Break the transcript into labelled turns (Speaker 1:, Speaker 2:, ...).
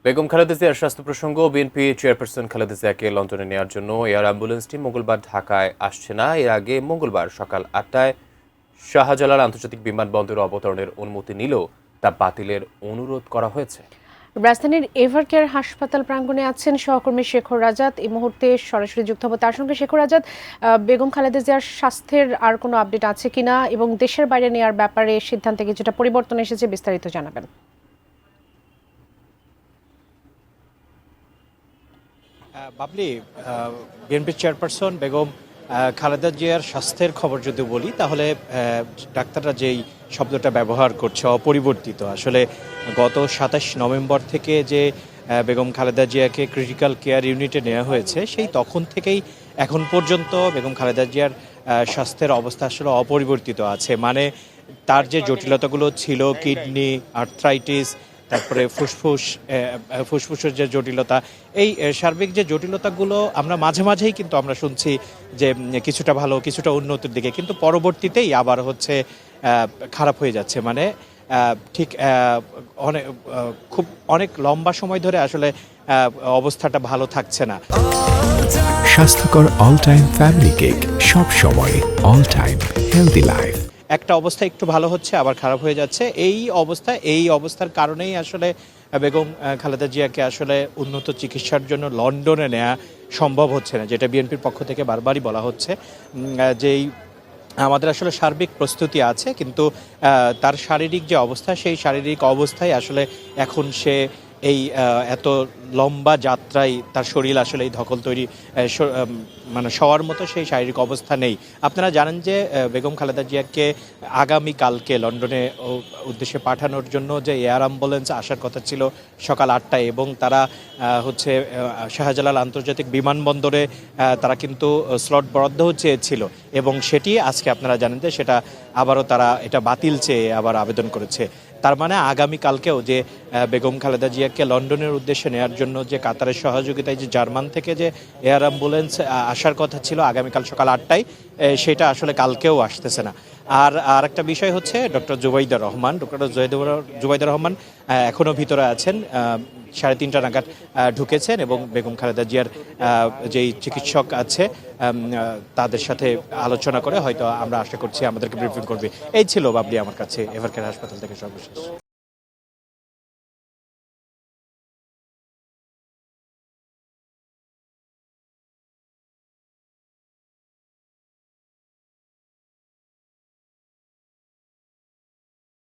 Speaker 1: বেগম খালেদা জিয়ার স্বাস্থ্য প্রসঙ্গ। বিএনপি চেয়ারপারসন খালেদা জিয়াকে লন্ডনে নেওয়ার জন্য এয়ার অ্যাম্বুলেন্সটি মঙ্গলবার ঢাকায় আসছে না। এর আগে মঙ্গলবার সকাল ৮টায় শাহজালাল আন্তর্জাতিক বিমানবন্দরে অবতরণের অনুমতি নিলেও তা বাতিলের অনুরোধ করা হয়েছে।
Speaker 2: রাজধানীর এভারকেয়ার হাসপাতাল প্রাঙ্গণে আছেন সহকর্মী শেখর রাজাত। এই মুহূর্তে সরাসরি যুক্ত হবো তার সঙ্গে। শেখর রাজাত, বেগম খালেদা জিয়ার স্বাস্থ্যের আর কোনো আপডেট আছে কিনা এবং দেশের বাইরে নেওয়ার ব্যাপারে সিদ্ধান্তে কিছুটা পরিবর্তন এসেছে, বিস্তারিত জানাবেন।
Speaker 3: বাবলি, বিএনপির চেয়ারপারসন বেগম খালেদা জিয়ার স্বাস্থ্যের খবর যদি বলি তাহলে ডাক্তাররা যেই শব্দটা ব্যবহার করছে অপরিবর্তিত। আসলে গত ২৭ নভেম্বর থেকে যে বেগম খালেদা জিয়াকে ক্রিটিক্যাল কেয়ার ইউনিটে নেওয়া হয়েছে সেই তখন থেকেই এখন পর্যন্ত বেগম খালেদা জিয়ার স্বাস্থ্যের অবস্থা আসলে অপরিবর্তিত আছে। মানে তার যে জটিলতাগুলো ছিল, কিডনি, আর্থ্রাইটিস, তারপরে ফুসফুসের যে জটিলতা, এই সার্বিক যে জটিলতাগুলো আমরা মাঝে মাঝেই কিন্তু আমরা শুনছি যে কিছুটা ভালো, কিছুটা উন্নতির দিকে, কিন্তু পরবর্তীতেই আবার হচ্ছে খারাপ হয়ে যাচ্ছে। মানে ঠিক অনেক লম্বা সময় ধরে আসলে অবস্থাটা ভালো থাকছে না।
Speaker 4: স্বাস্থ্যকর অল টাইম ফ্যামিলি কেক, সব সময় অল টাইম হেলদি লাইফ।
Speaker 3: একটা অবস্থা একটু ভালো হচ্ছে, আবার খারাপ হয়ে যাচ্ছে। এই অবস্থার কারণেই আসলে বেগম খালেদা জিয়াকে আসলে উন্নত চিকিৎসার জন্য লন্ডনে নেওয়া সম্ভব হচ্ছে না, যেটা বিএনপির পক্ষ থেকে বারবারই বলা হচ্ছে। যেই আমাদের আসলে সার্বিক প্রস্তুতি আছে, কিন্তু তার শারীরিক যে অবস্থা, সেই শারীরিক অবস্থায় আসলে এখন সে এই এত লম্বা যাত্রায় তার শরীর আসলে এই ধকল তৈরি মানে শোয়ার মতো সেই শারীরিক অবস্থা নেই। আপনারা জানেন যে বেগম খালেদা জিয়াকে আগামীকালকে লন্ডনে উদ্দেশ্যে পাঠানোর জন্য যে এয়ার অ্যাম্বুলেন্স আসার কথা ছিল সকাল ৮টায়, এবং তারা হচ্ছে শাহজালাল আন্তর্জাতিক বিমানবন্দরে তারা কিন্তু স্লট বরাদ্দ চেয়েছিল, এবং সেটি আজকে আপনারা জানেন যে সেটা আবারও তারা এটা বাতিল চেয়ে আবার আবেদন করেছে। তার মানে আগামীকালকেও যে বেগম খালেদা জিয়াকে লন্ডনের উদ্দেশ্যে নেওয়ার জন্য যে কাতারের সহযোগিতায় যে জার্মান থেকে যে এয়ার অ্যাম্বুলেন্স আসার কথা ছিল আগামীকাল সকাল ৮টায়, সেটা আসলে কালকেও আসতেছে না। আর একটা বিষয় হচ্ছে ডক্টর জুবাইদা রহমান এখনও ভিতরে আছেন, 3:30 নাগাদ ঢুকেছেন, এবং বেগম খালেদা জিয়ার যেই চিকিৎসক আছে তাদের সাথে আলোচনা করে হয়তো আমরা আশা করছি আমাদেরকে ব্রিফিং করবে। এই ছিল বাবলি আমার কাছে এভারকেয়ার হাসপাতাল থেকে সর্বশেষ।